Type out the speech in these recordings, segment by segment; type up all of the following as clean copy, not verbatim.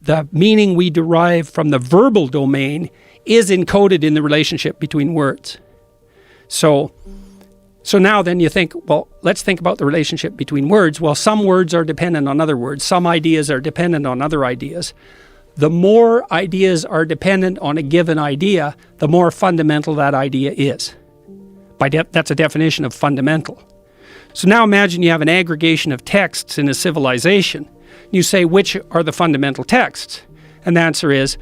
the meaning we derive from the verbal domain is encoded in the relationship between words. So now then you think, well, let's think about the relationship between words. Well, some words are dependent on other words. Some ideas are dependent on other ideas. The more ideas are dependent on a given idea, the more fundamental that idea is. That's a definition of fundamental. So now imagine you have an aggregation of texts in a civilization. You say, which are the fundamental texts? And the answer is,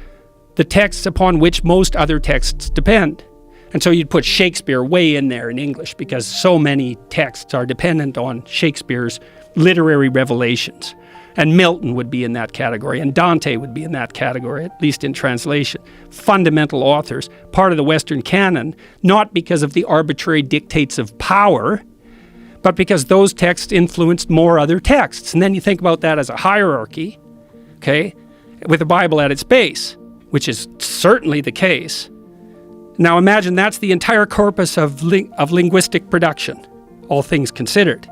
the texts upon which most other texts depend. And so you'd put Shakespeare way in there in English because so many texts are dependent on Shakespeare's literary revelations. And Milton would be in that category, and Dante would be in that category, at least in translation. Fundamental authors, part of the Western canon, not because of the arbitrary dictates of power, but because those texts influenced more other texts. And then you think about that as a hierarchy, okay, with the Bible at its base, which is certainly the case. Now imagine that's the entire corpus of linguistic production, all things considered.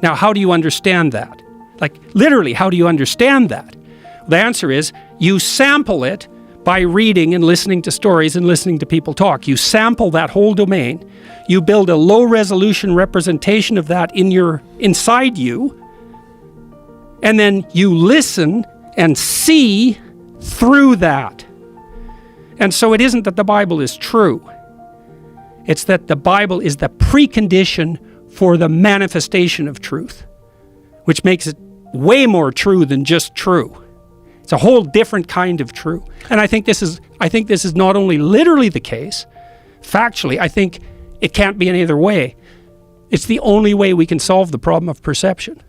Now how do you understand that? Like literally, how do you understand that? The answer is you sample it by reading and listening to stories and listening to people talk. You sample that whole domain. You build a low-resolution representation of that inside you, and then you listen and see through that. And so it isn't that the Bible is true. It's that the Bible is the precondition for the manifestation of truth, which makes it way more true than just true. It's a whole different kind of true. And I think this is not only literally the case, factually, I think it can't be any other way. It's the only way we can solve the problem of perception.